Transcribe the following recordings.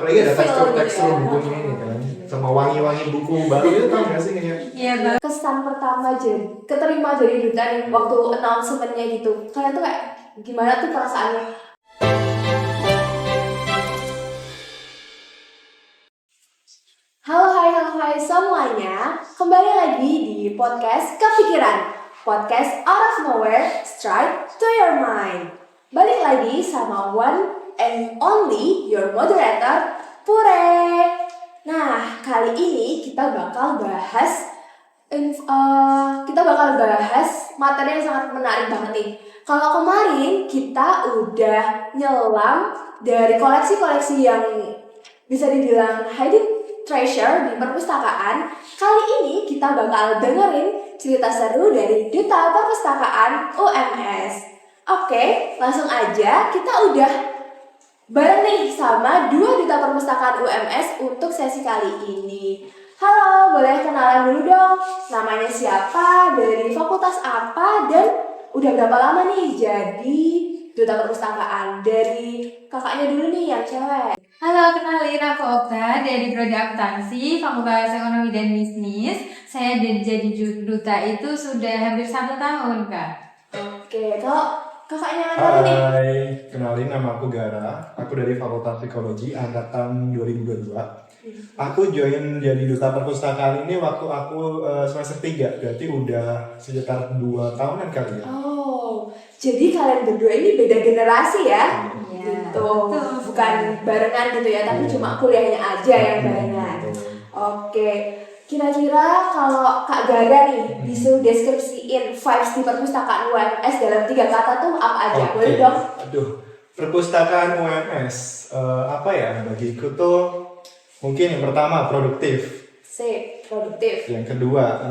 apalagi ada tekstur-tekstur ya. bukunya ini kan, sama wangi-wangi buku baru itu tau gak sih kayak? Iya bang. Kesan pertama jadi keterima jadi duta nih waktu announcement-nya gitu. Kalian tuh kayak gimana tuh perasaannya? Halo hai semuanya. Kembali lagi di podcast Kepikiran. Podcast out of nowhere, straight to your mind. Balik lagi sama one and only your moderator, Pure. Nah, kali ini kita bakal bahas materi yang sangat menarik banget nih. Kalau kemarin kita udah nyelam dari koleksi-koleksi yang bisa dibilang hidden treasure di perpustakaan, kali ini kita bakal dengerin cerita seru dari Duta Perpustakaan UMS. Oke, langsung aja kita udah bareng nih sama 2 Duta Perpustakaan UMS untuk sesi kali ini. Halo, boleh kenalan dulu dong. Namanya siapa, dari fakultas apa, dan udah berapa lama nih jadi Duta Perpustakaan? Dari kakaknya dulu nih yang cewek. Halo, kenalin aku Okta dari Prodi Akuntansi, Fakultas Ekonomi dan Bisnis. Saya jadi duta itu sudah hampir 1 tahun, Kak. Oke, kalau kakaknya mana nih? Hai, kenalin nama aku Gara. Aku dari Fakultas Psikologi angkatan 2022. Aku join jadi duta perpustakaan ini waktu aku semester 3, berarti udah sekitar 2 tahunan kali ya. Oh, jadi kalian berdua ini beda generasi ya? Iya, Gitu, betul. bukan barengan gitu ya, tapi cuma kuliahnya aja yang barengan. Betul. Oke, kira-kira kalau Kak Gara nih disuruh deskripsiin vibes di perpustakaan UMS dalam 3 kata tuh apa aja? Oke. Boleh dong? Aduh, perpustakaan UMS apa ya bagiku tuh mungkin yang pertama produktif, Produktif, yang kedua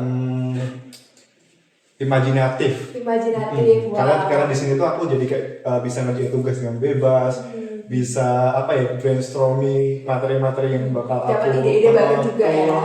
imajinatif. imajinatif, Karena di sini tuh aku jadi kayak bisa ngerjain tugas dengan bebas, bisa brainstorming materi-materi yang bakal dapat aku ide-ide baru juga ya.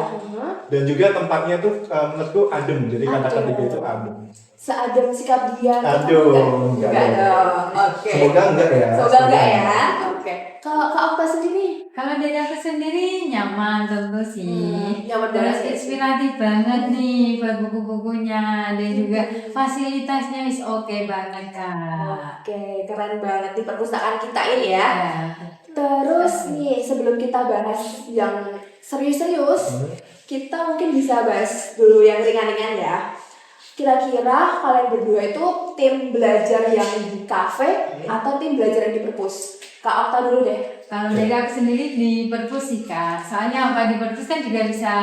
Dan juga tempatnya tuh menurutku adem, jadi kata-kata Adem. itu adem. Seadem sikap dia. Aduh, enggak enggak dong. Oke. Semoga enggak ya. Semoga enggak ya. Oke. Kalau Kak Okta sendiri, Kalau dari aku sendiri nyaman tentu sih. nyaman Terus banget. inspiratif banget nih buat buku-bukunya dan juga fasilitasnya is oke banget, Kak. Oke, keren banget di perpustakaan kita ini ya. Ya. Terus nih, sebelum kita bahas yang serius-serius, kita mungkin bisa bahas dulu yang ringan-ringan ya. Kira-kira kalian berdua itu tim belajar yang di kafe atau tim belajar yang di perpus? Kak Okta dulu deh. Kalau dari aku sendiri di perpus sih, Kak. Soalnya apa, di perpus kan juga bisa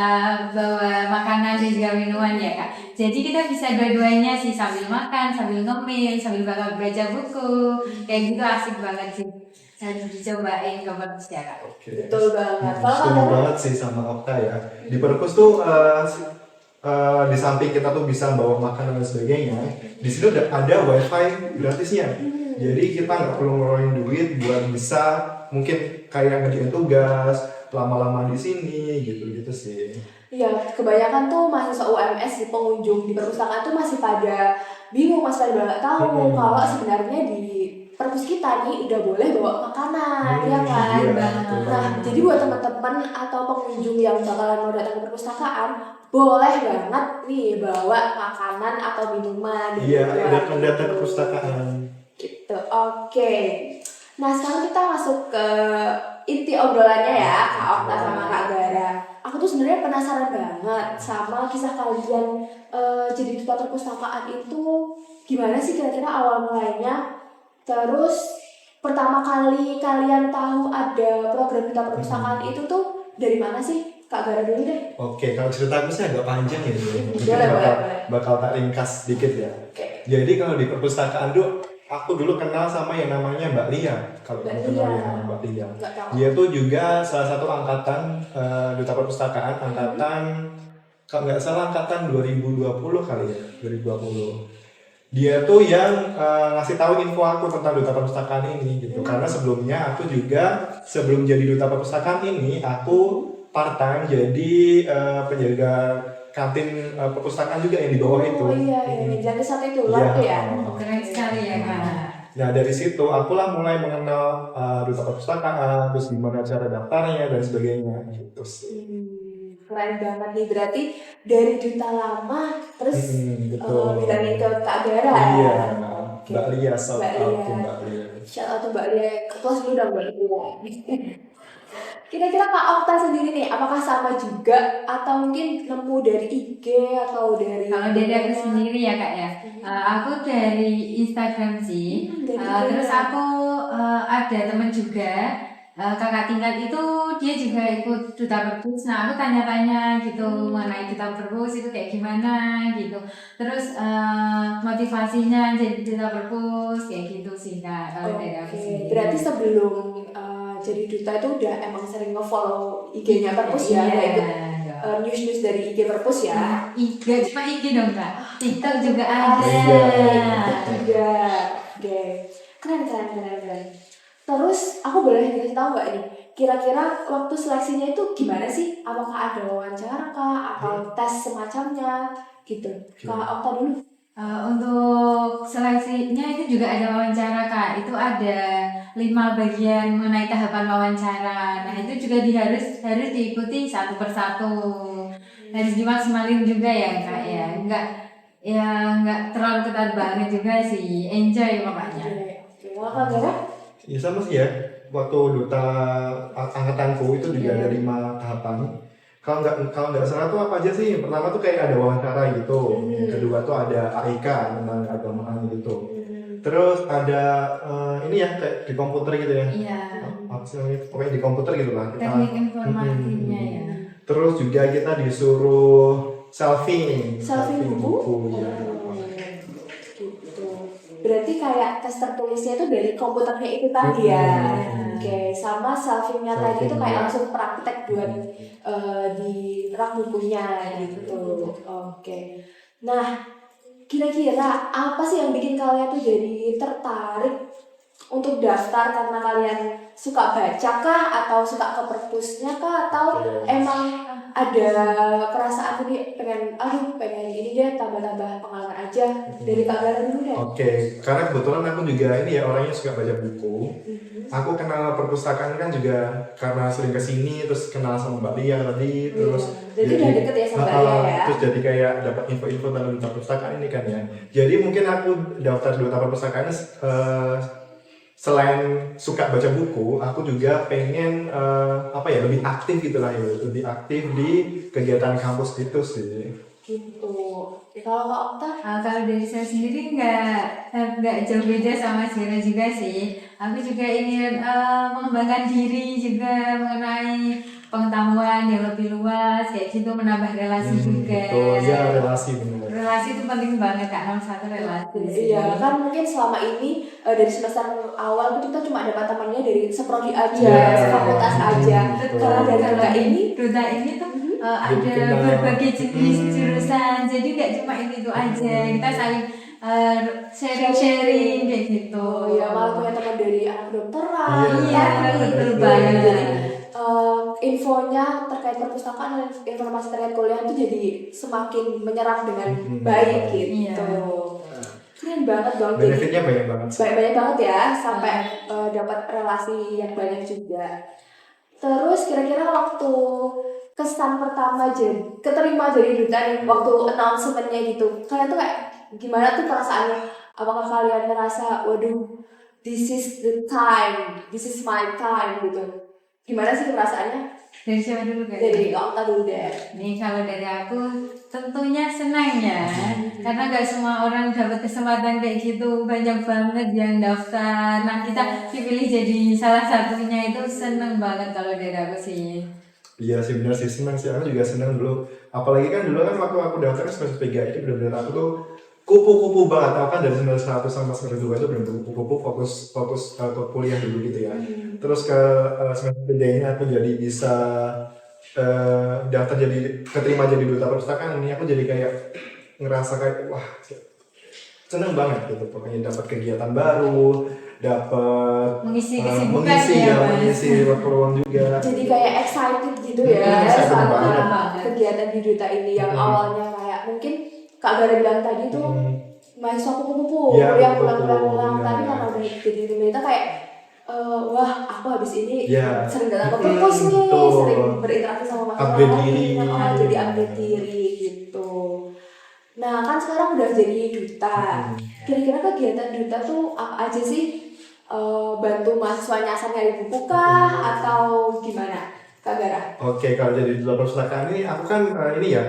bawa makanan dan juga minuman ya, Kak. Jadi kita bisa dua-duanya sih, sambil makan, sambil ngemil, sambil bakal baca buku. Kayak gitu asik banget sih. Harus dicobain ke perpus ya, Kak. Oke. Betul banget. Kalau Setuju Kak banget sih sama Okta ya. Di perpus tuh di samping kita tuh bisa bawa makanan dan sebagainya, di sini udah ada wifi gratisnya. Jadi kita nggak perlu ngeluarin duit buat bisa mungkin kayak ngerjain tugas lama-lama di sini gitu sih. Iya, kebanyakan tuh mahasiswa UMS di pengunjung di perpustakaan tuh masih pada bingung, masih pada nggak tahu kalau sebenarnya di perpus kita nih udah boleh bawa makanan, ya kan? Iya, betul. Nah, jadi buat teman-teman atau pengunjung yang bakalan mau datang ke perpustakaan, boleh banget nih bawa makanan atau minuman. Iya, gitu. datang ke perpustakaan. Gitu, oke. Nah, sekarang kita masuk ke inti obrolannya ya, Kak Okta sama Kak Gara. Aku tuh sebenarnya penasaran banget sama kisah kalian jadi duta perpustakaan itu gimana sih kira-kira awal mulainya. Terus pertama kali kalian tahu ada program duta perpustakaan itu tuh dari mana sih? Kak Gara dulu deh. Oke, kalau cerita aku sih agak panjang ya, mungkin Boleh. bakal tak ringkas sedikit ya. Oke. Jadi kalau di perpustakaan tuh aku dulu kenal sama yang namanya Mbak Lia. Kalau Mbak kamu kenal Lia. ya Mbak Lia. Nggak tahu. Dia tuh juga salah satu angkatan duta perpustakaan angkatan kalau nggak salah angkatan 2020 kali ya, 2020. Dia tuh yang ngasih tahu info aku tentang duta perpustakaan ini gitu. Karena sebelumnya aku juga sebelum jadi duta perpustakaan ini aku part time jadi penjaga kantin perpustakaan juga yang di bawah itu. Oh iya, yang jadi satu itu Iya. luar ya. Keren sekali ya, Kak. Nah dari situ akulah mulai mengenal duta perpustakaan, terus gimana cara daftarnya dan sebagainya gitu sih. Keren banget nih, berarti dari duta lama terus Betul. bilangin ke Kak Gara. Iya, Oke. Mbak Lia, shout Mbak out Lia. to Mbak Lia. Shout out to Mbak Lia, ke kelas dulu dong Mbak Lia. Kira-kira Kak Okta sendiri nih, apakah sama juga atau mungkin nemu dari IG atau dari Kalau dari aku sendiri ya kak ya, aku dari Instagram sih. Terus aku ada temen juga, kakak tingkat itu dia juga ikut duta perpus. Nah aku tanya-tanya gitu mengenai duta perpus itu kayak gimana gitu. Terus motivasinya jadi duta perpus kayak gitu sih kak. Kalau dari aku sendiri. Berarti sebelum jadi duta itu udah emang sering nge-follow IG-nya perpus ya, Iya. ikut news-news dari IG perpus ya. Gak cuma IG dong kak, TikTok juga ada. Juga. Oke. Keren. Terus aku boleh dikasih tahu nggak nih, kira-kira waktu seleksinya itu gimana sih? Apakah ada wawancara kah atau tes semacamnya gitu? Kak Okta dulu. Untuk seleksinya itu juga ada wawancara kak, itu ada 5 bagian mengenai tahapan wawancara. Nah itu juga harus diikuti satu persatu, harus dimaksimalin juga ya kak ya, nggak terlalu ketat banget juga sih, enjoy pokoknya. Oke. Kak Gara? Ya sama sih ya, waktu duta angkatanku itu juga ada 5 tahapan. Kalau nggak salah tuh apa aja sih? Yang pertama tuh kayak ada wawancara gitu. Yang kedua tuh ada AIK tentang keagamaan gitu. Terus ada ini ya kayak di komputer gitu ya. Iya. Apa sih namanya? Pokoknya di komputer gitu lah. Teknik informasinya ya. Terus juga kita disuruh selfie buku. Ya. Gitu. Berarti kayak tes tertulisnya itu dari komputernya itu tadi ya. Oke, sama selfie-nya tadi itu kayak langsung praktek buat di rak bukunya gitu. Oke. Nah, kira-kira apa sih yang bikin kalian tuh jadi tertarik untuk daftar, karena kalian suka baca kah atau suka ke perpusnya kah atau emang ada perasaan ini pengen ini deh tambah-tambah pengalaman aja? Dari Kak Gara dulu deh. Oke, karena kebetulan aku juga ini ya orangnya suka baca buku. Aku kenal perpustakaan kan juga karena sering kesini, terus kenal sama Mbak Lia tadi, terus jadi udah deket ya sama Mbak Lia ya. Terus jadi kayak dapat info-info tentang duta perpustakaan ini kan ya. Jadi mungkin aku daftar duta perpustakaan selain suka baca buku, aku juga pengen lebih aktif gitulah ya, lebih aktif di kegiatan kampus gitu sih. Gitu. Kalau Kak Okta? Kalau dari saya sendiri nggak jauh beda sama Zira juga sih. Aku juga ingin mengembangkan diri juga mengenai pengetahuan yang lebih luas, kayak gitu, menambah relasi juga. Betul, ya relasi benar. Relasi itu penting banget kak, nomor 1 relasi. Iya, kan mungkin selama ini dari semester awal itu kita cuma dapat temannya dari seprodi aja, sefakultas aja. Karena dari duta ini tuh ada berbagai jenis jurusan, jadi nggak cuma itu aja, kita saling sharing kayak gitu. Ya malah punya teman dari anak kedokteran. Iya, betul banget. Jadi infonya terkait perpustakaan dan informasi terkait kuliah itu jadi semakin menyerap dengan baik gitu. Keren banget dong. Benefitnya banyak banget. Banyak banget ya, sampai dapat relasi yang banyak juga. Terus kira-kira waktu kesan pertama keterima jadi duta nih, waktu announcement-nya gitu, kalian tuh kayak gimana tuh perasaannya? Apakah kalian merasa waduh, this is the time, this is my time gitu? Gimana sih perasaannya? Dari siapa dulu guys? Dari Kak Okta dulu deh. Nih kalau dari aku tentunya senang ya, karena gak semua orang dapat kesempatan kayak gitu, banyak banget yang daftar. Nah kita dipilih jadi salah satunya, itu seneng banget kalau dari aku sih. Iya sih benar sih, senang sih, aku juga senang dulu. Apalagi kan dulu kan waktu aku daftar semester 3 itu benar-benar aku tuh kupu-kupu banget. Aku kan dari semester 1 sama semester 2 itu benar-benar kupu-kupu, fokus ke kuliah dulu gitu ya. Terus ke semester 3 ini aku jadi bisa daftar jadi keterima jadi duta perpustakaan ini, aku jadi kayak ngerasa kayak wah seneng banget gitu, pokoknya dapat kegiatan baru, dapat mengisi kesibukan mengisi waktu luang juga. Jadi kayak excited gitu ya sama kegiatan di duta ini yang awalnya kayak mungkin Kak Gara bilang tadi tuh mahasiswa kupu-kupu Iya, yang kupu-kupu, pulang-pulang benar. tapi karena udah jadi tim Lita kayak wah aku habis ini Iya. sering datang ke perpus nih, Betul. sering berinteraksi sama mahasiswa Update lain, diri. jadi update diri gitu. Nah kan sekarang udah jadi duta. Kira-kira kegiatan duta tuh apa aja sih? Bantu mahasiswa nyasar nyari buku kah atau gimana, Kak Gara? Oke, kalau jadi duta perpustakaan ini aku kan ini ya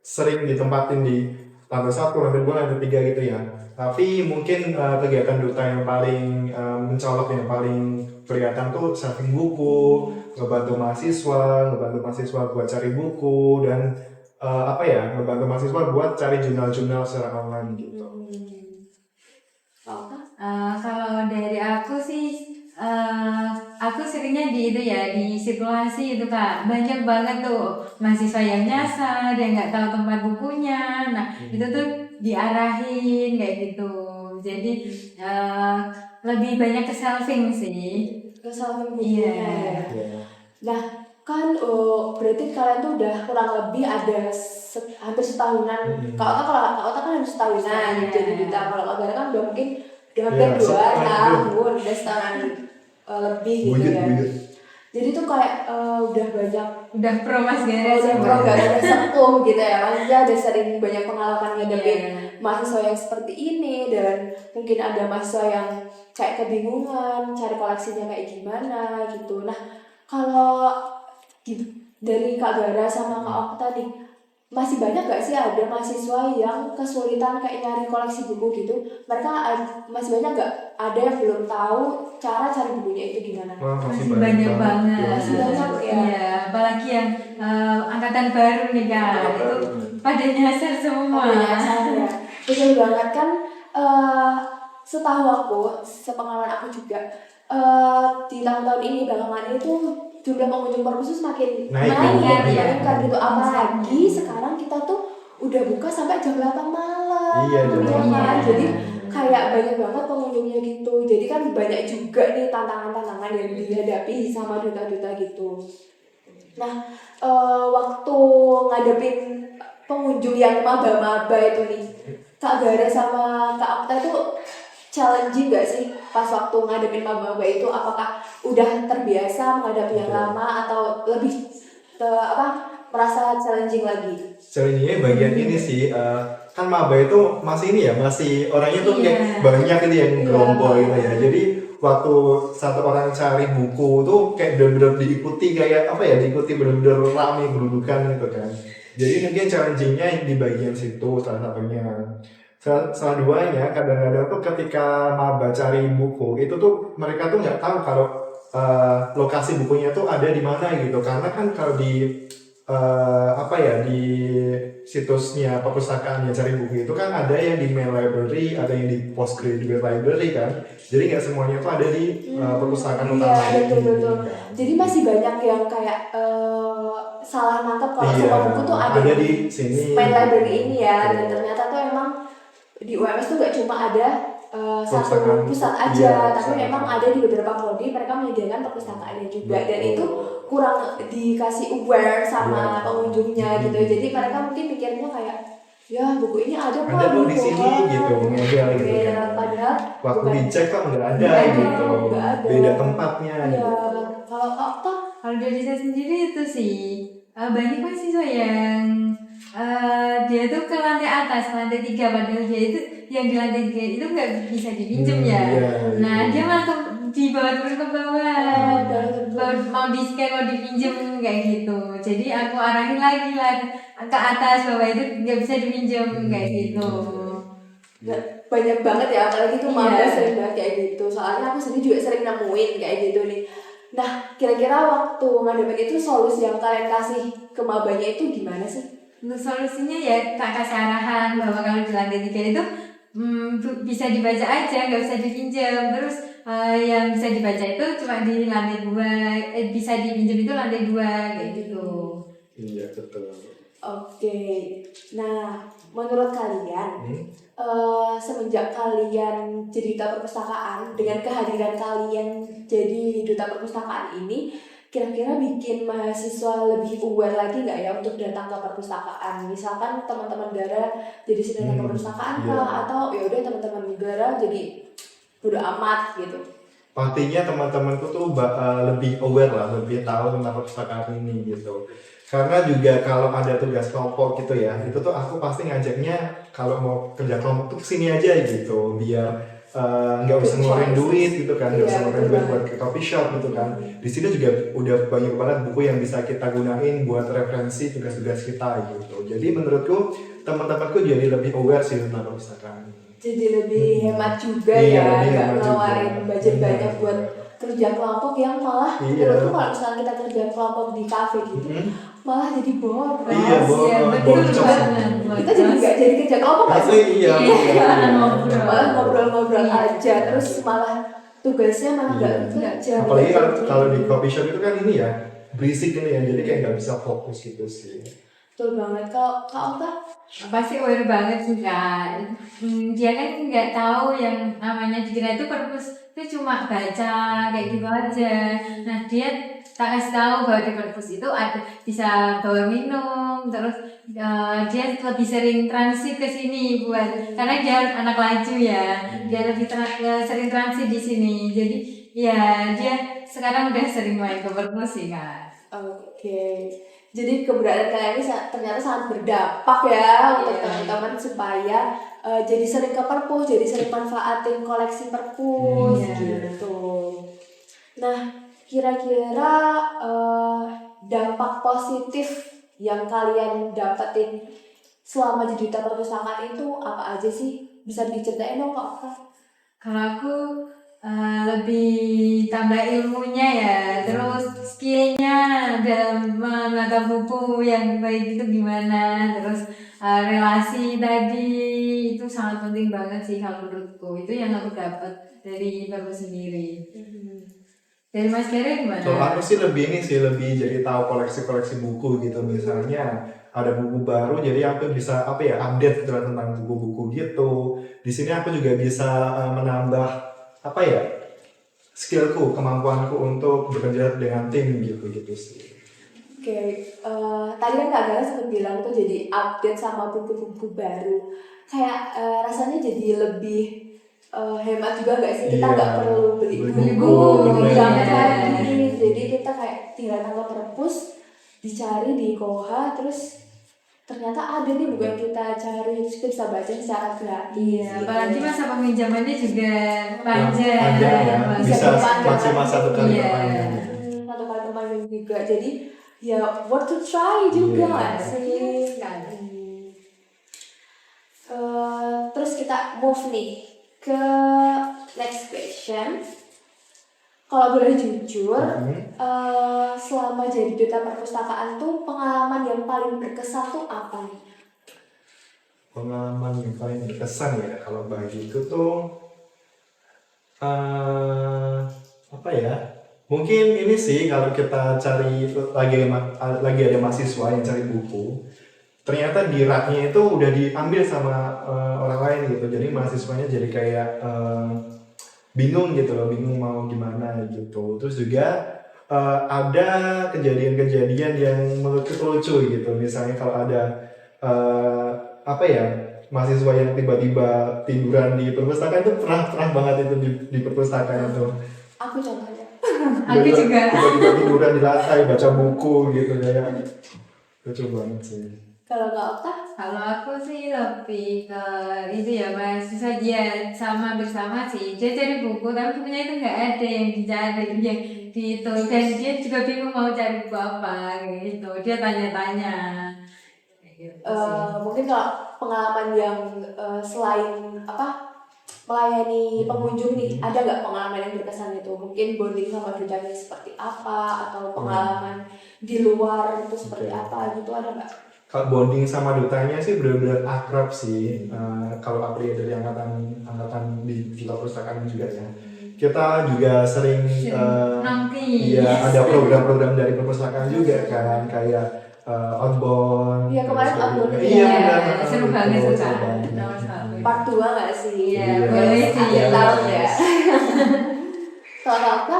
sering ditempatin di lantai 1, lantai 2, lantai 3 gitu ya. Tapi mungkin kegiatan duta yang paling mencolok, yang paling kelihatan tuh saving buku, ngebantu mahasiswa buat cari buku dan apa ya, ngebantu mahasiswa buat cari jurnal-jurnal secara online gitu. Kalau dari aku sih, aku seringnya di itu ya, di sirkulasi itu Kak. Banyak banget tuh mahasiswa yang nyasar, yang nggak tahu tempat bukunya. Nah, itu tuh diarahin kayak gitu. Jadi lebih banyak ke selfing sih. Kesalahan bukunya ya. Ya. Nah kan berarti kalian tuh udah kurang lebih ada hampir setahunan. Kalau Kak Ota kan hampir setahunan Iya. jadi duta. Kalau Kak Gara kan udah mungkin udah hampir Iya, 2 setahun. tahun, udah setahunan lebih gitu ya. Buyut. Jadi tuh kayak udah banyak Udah pro Mas Gara udah sih, Mbak. program udah sepuh gitu ya. Maksudnya ada sering banyak pengalaman ngadepin Iya. mahasiswa yang seperti ini dan mungkin ada mahasiswa yang kayak kebingungan cari koleksinya kayak gimana gitu. Nah kalau dari Kak Gara sama Kak Okta nih masih banyak gak sih ada mahasiswa yang kesulitan kayak nyari koleksi buku gitu? Mereka masih banyak gak ada yang belum tahu cara cari bukunya itu gimana? Wah, Masih banyak banget. Masih banyak ya. Iya, apalagi yang angkatan baru nih Kak. Itu pada nyasar semua. Ya. Betul banget kan. Setahu aku, sepengalaman aku juga di tahun-tahun ini belakangan ini tuh jumlah pengunjung perpus semakin Naik, meningkat gitu. Apalagi sekarang kita tuh udah buka sampai jam 8 malam. Iya, jam ya 8. kan? Jadi kayak banyak banget pengunjungnya gitu. Jadi kan banyak juga nih tantangan-tantangan yang dihadapi sama duta-duta gitu. Nah, waktu ngadepin pengunjung yang maba-maba itu nih, Kak Gara sama Kak Okta itu challenging gak sih pas waktu ngadepin maba-maba itu? Apakah udah terbiasa menghadapi yang lama atau lebih merasa challenging lagi? Challenge-nya bagian ini sih, kan maba itu masih ini ya, masih orangnya tuh kayak Iya. banyak gitu yang gerombol gitu ya. Jadi waktu satu orang cari buku tuh kayak bener-bener diikuti kayak apa ya, diikuti bener-bener rame kedudukan gitu kan. Jadi mungkin challenging-nya di bagian situ salah satunya. Salah duanya kadang-kadang tuh ketika maba cari buku itu tuh mereka tuh nggak tahu kalau lokasi bukunya tuh ada di mana gitu, karena kan kalau di di situsnya perpustakaan yang cari buku itu kan ada yang di main library, ada yang di postgraduate library kan, jadi nggak semuanya tuh ada di perpustakaan utama. Iya, betul. Jadi masih banyak yang kayak salah nangkep kalau semua buku tuh ada di sini main library ini ya. Betul. Dan ternyata tuh emang di UMS tuh gak cuma ada satu Perpustakaan. pusat aja, Iya, tapi perpustakaan. memang ada di beberapa prodi mereka menyediakan perpustakaannya juga. Dan Betul. itu kurang dikasih aware sama Iya. pengunjungnya gitu. Jadi mereka mungkin mikirnya kayak ya buku ini ada kok Ada kok di sini gitu, ngedel gitu Oke, kan. padahal Waktu bukan. dicek kok nggak ada Nggak ada, gitu, nggak ada. beda tempatnya Iya, gitu. kalau Okta Kalau dari saya sendiri itu sih banyak mahasiswa yang dia tuh ke lantai atas, lantai 3, padahal dia itu yang di lantai 3 itu nggak bisa dipinjam ya. Iya, Nah iya. dia malah dibawa turun ke bawah, mau di scan, mau dipinjam kayak gitu. Jadi aku arahin lagi lah ke atas bahwa itu nggak bisa dipinjam kayak gitu. banyak banget ya, apalagi tuh maba Iya. sering banget kayak gitu. Soalnya aku sendiri juga sering nemuin kayak gitu nih. Nah, kira-kira waktu ngadepin itu solusi yang kalian kasih ke mabanya itu gimana sih? Untuk solusinya ya tak kasih arahan bahwa kalau di lantai 3 itu bisa dibaca aja, nggak usah dipinjam. Terus yang bisa dibaca itu cuma di lantai 2, bisa dipinjam itu lantai 2 kayak gitu. Iya, betul. Oke, nah menurut kalian semenjak kalian jadi duta perpustakaan, dengan kehadiran kalian jadi duta perpustakaan ini, kira-kira bikin mahasiswa lebih aware lagi nggak ya untuk datang ke perpustakaan? Misalkan teman-teman negara jadi sering datang ke perpustakaan iya. kah? Atau ya udah teman-teman negara jadi bodo amat gitu. Pastinya teman-temanku tuh lebih aware lah, lebih tahu tentang perpustakaan ini gitu. Karena juga kalau ada tugas kelompok gitu ya, itu tuh aku pasti ngajaknya kalau mau kerja kelompok tuh kesini aja gitu, biar nggak usah ngeluarin duit gitu kan, nggak Iya, usah ngeluarin betul duit buat ke coffee shop gitu kan. Di sini juga udah banyak banget buku yang bisa kita gunain buat referensi tugas-tugas kita gitu. Jadi menurutku teman-temanku jadi lebih aware sih tentang perpustakaan. Jadi lebih hemat juga Iya, ya, lebih nggak hemat ngeluarin juga. budget Iya. banyak buat kerja kelompok yang malah Iya. menurutku kalau misalnya kita kerja kelompok di kafe gitu malah jadi boros. Iya, boros. betul Boros. banget. Kita jadi nggak jadi kerja kelompok nggak sih? Iya, Iya, iya. Malah ngobrol-ngobrol Iya. aja, terus malah tugasnya malah nggak Iya. kerja. Apalagi nggak kalau jadi. di coffee shop itu kan ini ya, berisik ini ya, jadi kayak nggak bisa fokus gitu sih. Betul banget. Kalau Kak Okta, Pasti aware banget sih kan. Dia kan nggak tahu yang namanya dikira itu perpus itu cuma baca kayak gitu aja. Nah dia tak kasih tahu bahwa di perpus itu ada bisa bawa minum, terus dia lebih sering transit ke sini buat karena dia anak laju ya, dia lebih sering transit di sini. Jadi ya dia sekarang udah sering main ke perpus sih kan. oke. Jadi keberadaan kalian ini ternyata sangat berdampak ya untuk Iya. teman-teman supaya jadi sering ke perpus, jadi sering manfaatin koleksi perpus Iya. gitu. Nah, kira-kira dampak positif yang kalian dapetin selama jadi duta perpustakaan itu apa aja sih? Bisa diceritain dong Kak Okta? Kalau aku lebih tambah ilmunya ya, terus skillnya dalam menata buku yang baik itu gimana, terus relasi tadi itu sangat penting banget sih kalau menurutku. Itu yang aku dapat dari baru sendiri. Dari Mas Kere gimana? Kalau aku sih lebih ini sih, lebih jadi tahu koleksi-koleksi buku gitu. Misalnya ada buku baru, jadi aku bisa apa ya, update gitu tentang buku-buku gitu. Di sini aku juga bisa menambah apa ya, skillku, kemampuanku untuk bekerja dengan tim gitu sih. Oke, tadi kan Kak Gara sempat bilang tuh jadi update sama buku-buku baru. Kayak rasanya jadi lebih hemat juga gak sih? Kita Iya, nggak perlu beli beli buku buku, yang bener. lagi. Jadi kita kayak tinggal tangkap perpus, dicari di Koha, terus ternyata ada nih buku yang kita cari, terus kita bisa baca secara gratis. Iya, gitu. apalagi masa peminjamannya juga panjang. Panjang ya, bisa diperpanjang. maksimal 1 kali Iya. perpanjang. Satu kali perpanjang juga. Jadi ya worth to try juga Iya. nggak sih? Terus kita move nih ke next question. Kalau boleh jujur, selama jadi duta perpustakaan tuh pengalaman yang paling berkesan tuh apa nih? Pengalaman yang paling berkesan ya kalau bagiku tuh apa ya? Mungkin ini sih kalau kita cari lagi ada mahasiswa yang cari buku, ternyata di raknya itu udah diambil sama orang lain gitu. Jadi mahasiswanya jadi kayak bingung gitu loh, bingung mau gimana gitu. Terus juga ada kejadian-kejadian yang menurutku lucu gitu. Misalnya kalau ada apa ya, mahasiswa yang tiba-tiba tiduran di perpustakaan itu pernah banget itu di perpustakaan itu. Aku contohnya. Aku juga. Tiba-tiba tiduran di lantai baca buku gitu ya. Lucu banget sih. Kalau nggak Okta? Kalau aku sih lebih ke itu ya mahasiswa dia sama bersama sih dia cari buku tapi bukunya itu nggak ada yang dicari yang di itu dan dia juga bingung mau cari buku apa gitu dia tanya-tanya kayak gitu sih. Mungkin kalau pengalaman yang selain apa melayani pengunjung nih, ada nggak pengalaman yang berkesan itu? Mungkin bonding sama dutanya seperti apa atau pengalaman di luar itu seperti apa gitu, ada nggak? Kalau bonding sama dutanya sih benar-benar akrab sih. Kalau aku lihat dari angkatan di Duta Perpustakaan juga ya. Kita juga sering nongki. iya, ada program-program dari perpustakaan juga kan, kayak outbound. Iya, kemarin terus outbound. juga- Iya, Iya, benar. seru banget Betul, tuh, seru Kak. banget. Nomor satu. Part 2 nggak sih? Iya, Iya. boleh sih. Akhir tahun ya. Kalau apa?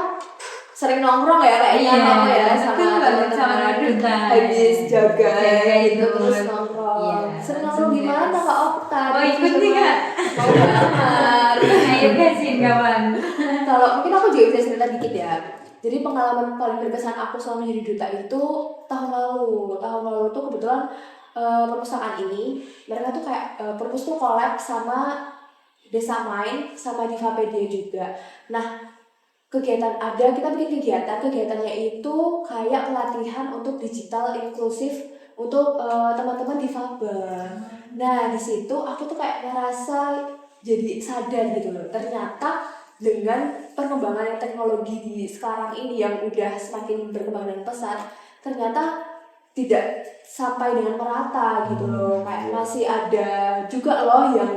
sering nongkrong ya kayaknya Iya, kamu ya betul sama banget, sama teman-teman Duta. habis jaga itu. gitu terus nongkrong. Iya, Sering langsung nongkrong di mana Kak Okta? Oh, ikut nih, Kak. Mau banget. Ayo kasih kawan. Kalau mungkin aku juga bisa cerita dikit ya. Jadi pengalaman paling berkesan aku selama jadi duta itu tahun lalu. Tahun lalu tuh kebetulan perpustakaan ini mereka tuh kayak perpus tuh collab sama Desa Main sama Divapedia juga. Nah, kita bikin kegiatannya itu kayak pelatihan untuk digital inklusif untuk teman-teman difabel. Nah, di situ aku tuh kayak ngerasa jadi sadar gitu loh. Ternyata dengan perkembangan yang teknologi di sekarang ini yang udah semakin berkembang dan pesat, ternyata tidak sampai dengan merata gitu loh. Kayak masih ada juga loh yang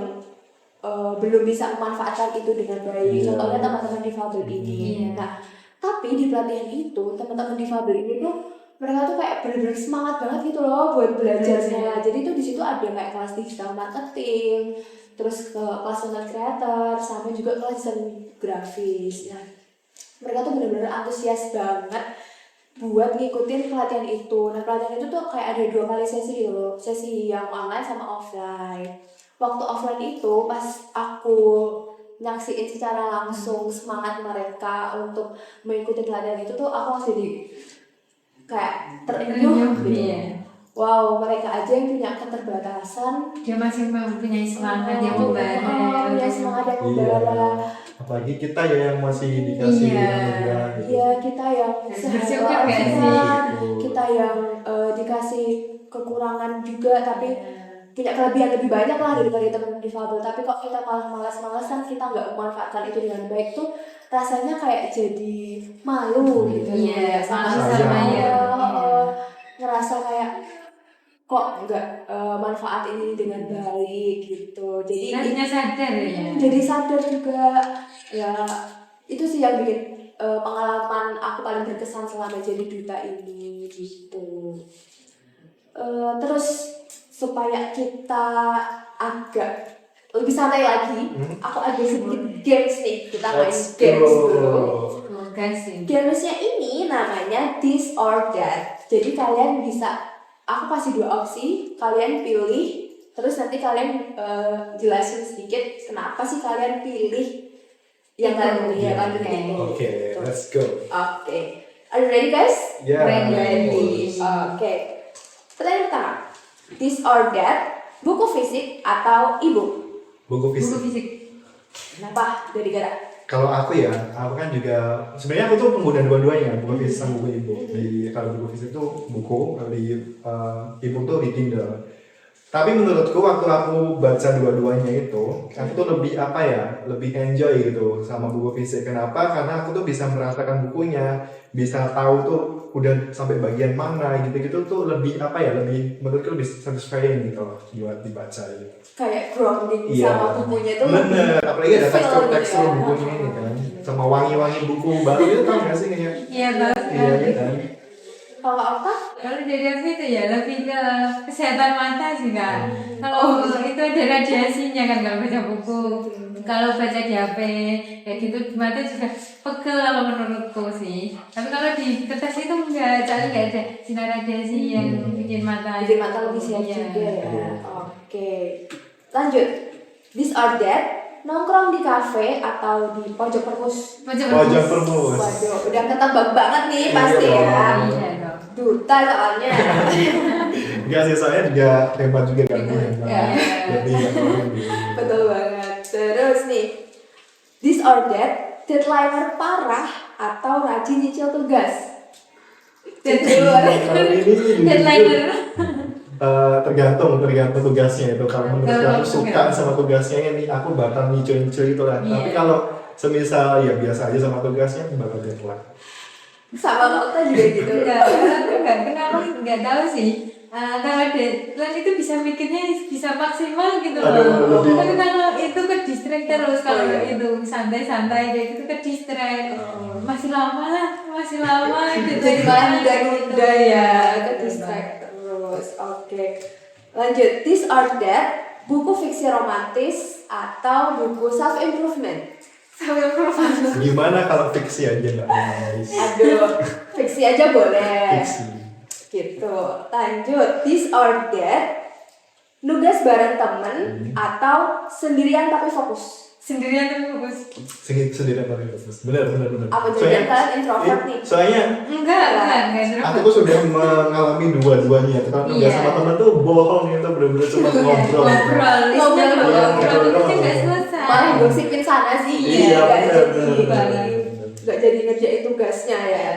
belum bisa memanfaatkan itu dengan baik. Contohnya teman-teman difabel ini. Nah, tapi di pelatihan itu teman-teman difabel ini tuh mereka tuh kayak benar-benar semangat banget gitu loh buat belajarnya. Jadi tuh di situ ada kayak kelas digital marketing, terus ke kelas content creator, sama juga kelas desain grafis. Nah, mereka tuh benar-benar antusias banget buat ngikutin pelatihan itu. Nah, pelatihan itu tuh kayak ada 2 kali sesi gitu loh, sesi yang online sama offline. Waktu offline itu pas aku nyaksiin secara langsung semangat mereka untuk mengikuti pelatihan itu tuh aku langsung jadi kayak terenyuh gitu. Iya. Wow, mereka aja yang punya keterbatasan Dia masih mempunyai semangat yang membara. punya semangat yang membara. Apalagi kita ya yang masih dikasih Iya. anugerah gitu. Iya, kita yang Bersyukur gak sih? kita yang dikasih kekurangan juga tapi punya kelebihan lebih banyak lah daripada teman difabel. Tapi kok kita malah malas-malasan, kita nggak memanfaatkan itu dengan baik tuh rasanya kayak jadi malu gitu. Iya, sama ya. ngerasa kayak kok nggak manfaat ini dengan baik gitu. Jadi Harusnya sadar ya. jadi sadar juga ya. Itu sih yang bikin pengalaman aku paling berkesan selama jadi duta ini gitu. Terus supaya kita agak lebih santai lagi, aku ada sedikit games nih. Kita main Let's games go. dulu. Semoga sih. Gamesnya ini namanya This or That. Jadi kalian bisa, aku kasih 2 opsi, kalian pilih, terus nanti kalian jelasin sedikit kenapa sih kalian pilih yang kalian pilih yang kalian pilih itu. Oke, let's go. Oke. Are you ready guys? Ya. Ready. Oke. Pertanyaan pertama. This or That, buku fisik atau e-book? Buku Buku fisik. fisik. Kenapa? Dari Gara. Kalau aku ya, aku kan juga sebenarnya aku tuh pengguna dua-duanya, buku fisik sama buku e-book. Di kalau buku fisik tuh buku, kalau di e-book tuh di Kindle. Tapi menurutku waktu aku baca dua-duanya itu, aku tuh lebih apa ya, lebih enjoy gitu sama buku fisik. Kenapa? Karena aku tuh bisa merasakan bukunya, bisa tahu tuh udah sampai bagian mana gitu-gitu tuh lebih apa ya, lebih menurutku lebih satisfying gitu loh buat dibaca gitu. Kayak grounding Iya. sama bukunya tuh. Bener, apalagi ada feel tekstur-tekstur gitu ya. bukunya ini kan, sama wangi-wangi buku baru itu tau gak sih kayak? Iya, tahu Iya sekali. kan? Kalau apa? Kalau dari aku itu ya lebih ke kesehatan mata sih Kak. Kalau itu ada radiasinya kan kalau baca buku. Kalau baca di HP kayak gitu mata juga pegel kalau menurutku sih. Tapi kalau di kertas itu enggak, soalnya enggak ada sinar radiasi yang bikin mata. Bikin mata lebih sehat Iya. juga ya. Oke. Lanjut. This or That, nongkrong di kafe atau di pojok perpus? Pojok perpus. Waduh, udah ketebak banget nih pasti Iya ya. dong. Iya dong. Duta soalnya. Enggak sih, soalnya juga hebat juga kan. Iya. Jadi nggak terlalu Betul banget. Terus nih, this or that, deadliner parah atau rajin nyicil tugas? Kalau ini Deadliner. tergantung tugasnya itu. Kalau menurut Kalau aku suka tugas. sama tugasnya ini aku bakal nyicil-nyicil itu lah. Iya. Tapi kalau semisal ya biasa aja sama tugasnya aku bakal deadline. Sama Kak juga gitu. Enggak, kenapa enggak tahu sih. Kalau deadline itu bisa mikirnya bisa maksimal gitu loh. Aduh, lebih. Tapi kalau itu ke distract terus, kalau iya. itu santai-santai kayak gitu ke distract. Masih lama gitu. Jadi malah gitu. nunda ya, ke distract terus. Oke. Lanjut, this or that, buku fiksi romantis atau buku self improvement? Sambil promosi. Gimana kalau fiksi aja nggak guys? Aduh, fiksi aja boleh. Fiksi. Gitu. Lanjut, this or that, nugas bareng temen atau sendirian tapi fokus. Sendirian tapi fokus. Sendirian tapi fokus. Benar. Apa jangan kalian introvert nih? Soalnya Enggak. aku tuh sudah mengalami dua-duanya. Kalau nugas Iya. sama teman tuh bohong, itu benar-benar cuma ngobrol. Ngobrol itu nggak selesai. Malah gosipin sana sih. Iya, nggak benar. nggak jadi ngerjain tugasnya ya.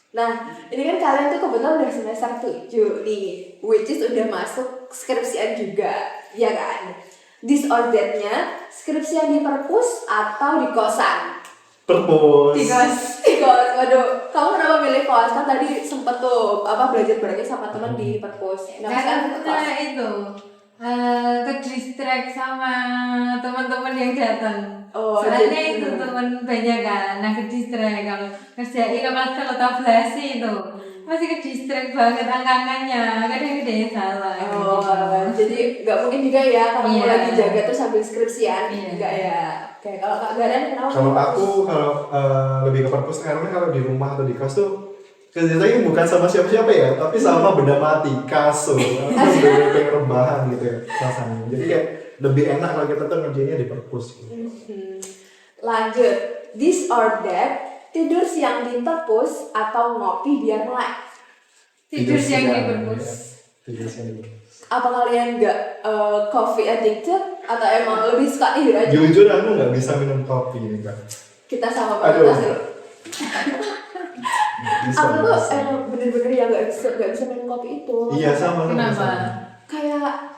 Nah, ini kan kalian tuh kebetulan udah semester 7 nih, which is udah masuk skripsian juga, ya kan? This or that-nya, skripsian di perpus atau di kosan? Perpus. Di kos. Di kos, waduh. Kamu kenapa milih kos? Kan tadi sempet tuh belajar barengnya sama teman di perpus. Nah, sekarang ke kos. Karena itu ke distract sama teman-teman yang datang. Oh, Soalnya jadi- itu teman banyak kan, nah ke distract kalau kerjain kalau tabulasi itu masih ke distract banget angka-angkanya, kadang ada yang salah. Oh, gitu. jadi nggak mungkin juga ya kalau Iya. lagi jaga terus sambil skripsian, Iya. enggak ya. Oke, kalau Kak Garan kenapa? Kalau aku lebih ke perpus karena kalau di rumah atau di kos tuh kerjanya bukan sama siapa-siapa ya, tapi sama benda mati, kasur, atau benda rebahan gitu ya rasanya. Jadi kayak lebih enak kalau kita tuh ngerjainnya di perpus. Gitu. Lanjut, this or that, tidur siang di perpus atau ngopi biar melek? Tidur siang di ya. perpus. Tidur siang di perpus. Apa kalian nggak coffee addicted atau emang lebih suka tidur aja? Jujur aku nggak bisa minum kopi nih kak. Kita sama Aduh. banget sih. Bisa, Aku tuh bisa. emang bener-bener yang nggak bisa minum kopi itu. Iya sama. Kenapa? Kayak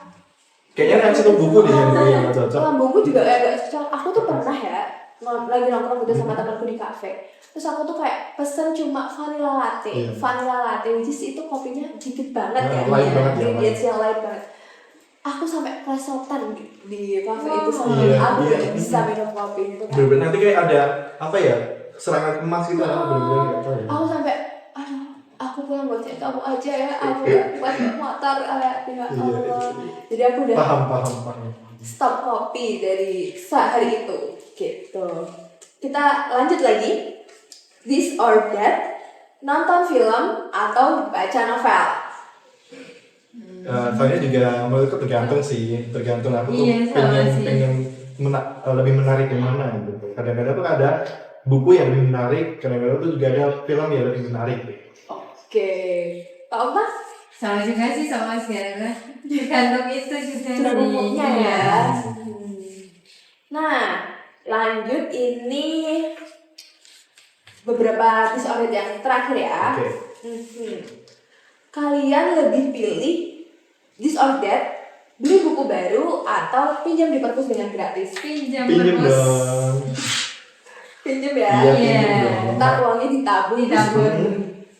Kayaknya reaksi tubuhku deh jadi kayak nggak cocok. lambungku juga kayak gak cocok. Aku tuh pernah ya lagi nongkrong gitu sama temanku di kafe. Terus aku tuh kayak pesen cuma vanilla latte. Iya. Vanilla latte which is itu kopinya dikit banget Nah, ya. light banget ya, Ingredients yang light banget. Aku sampai klesotan di kafe itu sama Iya, aku iya. gak bisa minum kopi itu kan. Bener-bener nanti kayak ada apa ya serangan emas gitu aku bener-bener nggak tahu. Ya. Aku sampai aduh, aku pulang buat cek kamu aja ya. Aku gak kuat motor ya Allah. Jadi aku udah Paham. stop kopi dari sehari itu gitu. Kita lanjut lagi, this or that, nonton film atau baca novel. Soalnya juga menurutku tergantung sih, tergantung aku tuh Iya, sama sih. pengen lebih menarik yang mana gitu. Kadang-kadang tuh ada buku yang lebih menarik, kadang-kadang tuh juga ada film yang lebih menarik. Oke, Kak Oma, Sama juga sih sama sekarang. Tergantung itu juga sudah sih. umumnya Iya. ya. Nah, lanjut ini beberapa this or that yang terakhir ya. Oke. Kalian lebih pilih this or that, beli buku baru atau pinjam di perpus dengan gratis? Pinjam Pinjem perpus. dong. Pinjam ya. Iya, Iya. pinjem dong. Ntar uangnya ditabung. Ditabung.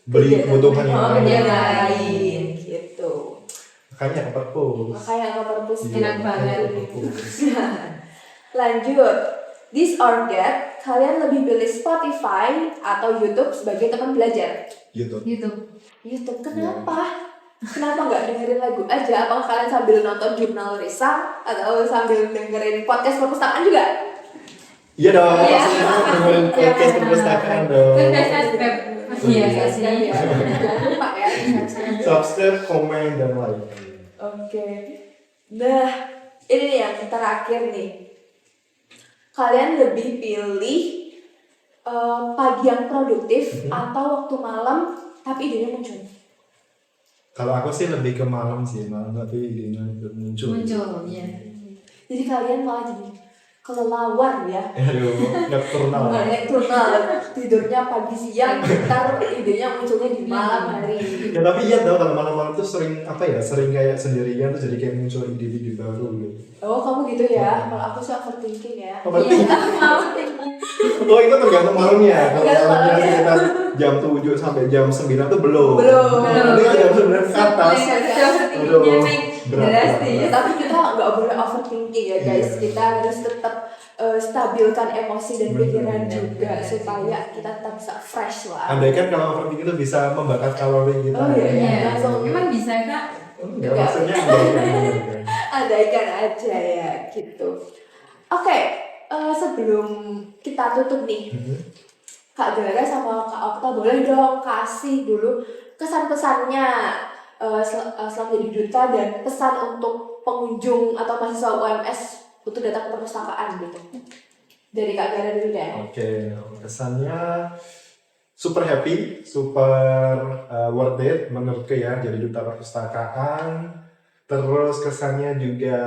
Beli kebutuhan yang Oh, lain. yang lain gitu. Makanya ke perpus. Makanya ke perpus Iya, Enak banget. ke perpus. Lanjut, this or that, kalian lebih pilih Spotify atau YouTube sebagai teman belajar? YouTube. YouTube. YouTube, kenapa? Kenapa nggak dengerin lagu aja? Apakah kalian sambil nonton jurnal Risa atau sambil dengerin podcast perpustakaan juga? Iya dong, Iya. pastinya dengerin podcast perpustakaan dong. Kan udah subscribe. Iya Subscribe sih. ya. Jangan lupa ya. subscribe. Subscribe, komen, dan like. Oke. Nah, ini nih yang terakhir nih. Kalian lebih pilih pagi yang produktif atau waktu malam tapi idenya muncul? Kalau aku sih lebih ke malam sih, malam tapi idenya muncul. Muncul, ya. Jadi kalian malah jadi kelelawar ya. Aduh, nocturnal. Nocturnal, tidurnya pagi siang, ntar idenya munculnya di malam hari. Ya tapi iya tau kalau malam-malam tuh sering apa ya, sering kayak sendirian tuh jadi kayak muncul ide-ide baru gitu. Oh kamu gitu ya? Kalau aku sih overthinking ya. Overthinking. Iya, mau. Oh itu tergantung malamnya. Kalau Tergantung malamnya malamnya. sekitar jam 7 sampai jam 9 tuh belum. Belum. Nanti kalau jam 9 ke atas. Overthinkingnya naik berat, drastis. Ya, tapi kita nggak boleh overthinking ya guys. Iya. Kita harus tetap stabilkan emosi dan Bener. pikiran juga supaya kita tetap bisa fresh lah. Andai kan kalau overthinking itu bisa membakar kalori kita. Oh, iya, iya. Iya. Langsung. Emang bisa kak? Enggak, maksudnya enggak. Andaikan aja ya gitu. Oke, sebelum kita tutup nih, Kak Gara sama Kak Okta boleh dong kasih dulu kesan-pesannya selama jadi duta dan pesan untuk pengunjung atau mahasiswa UMS untuk datang ke perpustakaan gitu. Dari Kak Gara dulu deh. Oke, kesannya super happy, super worth it menurutku ya jadi duta perpustakaan. Terus kesannya juga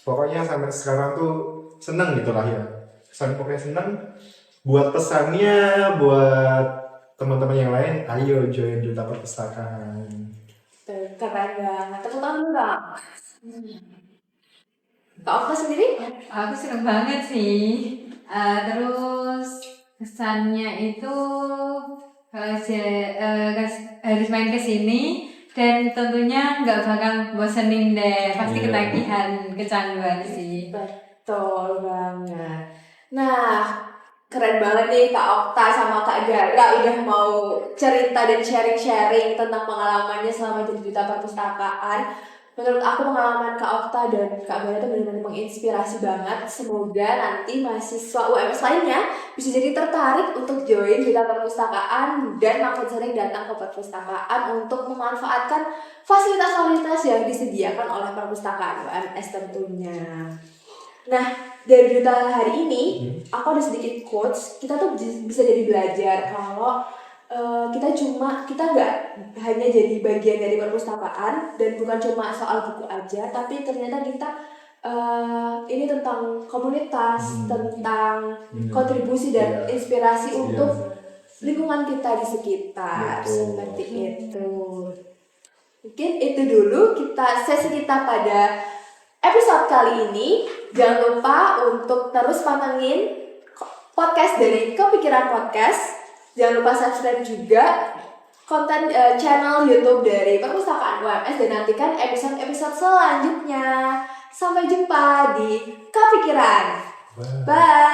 pokoknya sampai sekarang tuh seneng gitu lah ya. Kesan pokoknya seneng. Buat pesannya buat teman-teman yang lain, ayo join duta perpustakaan. Tuh, keren banget. Tepuk tangan dulu dong. Kak Okta sendiri? Aku seneng banget sih. Terus kesannya itu harus main ke sini dan tentunya nggak bakal bosenin deh. Pasti Iya. ketagihan, kecanduan sih. Betul banget. Nah, keren banget nih Kak Okta sama Kak Gara udah mau cerita dan sharing-sharing tentang pengalamannya selama jadi duta perpustakaan. Menurut aku pengalaman Kak Okta dan Kak Gara itu benar-benar menginspirasi banget. Semoga nanti mahasiswa UMS lainnya bisa jadi tertarik untuk join duta perpustakaan dan makin sering datang ke perpustakaan untuk memanfaatkan fasilitas-fasilitas yang disediakan oleh perpustakaan UMS tentunya. Nah, dari duta hari ini, aku ada sedikit quotes. Kita tuh bisa jadi belajar kalau kita nggak hanya jadi bagian dari perpustakaan dan bukan cuma soal buku aja, tapi ternyata kita ini tentang komunitas, tentang kontribusi dan inspirasi untuk lingkungan kita di sekitar. Betul. Seperti itu. Mungkin itu dulu sesi kita pada episode kali ini. Jangan lupa untuk terus pantengin podcast dari Kepikiran Podcast. Jangan lupa subscribe juga konten channel YouTube dari Perpustakaan UMS dan nantikan episode-episode selanjutnya. Sampai jumpa di Kepikiran. Bye.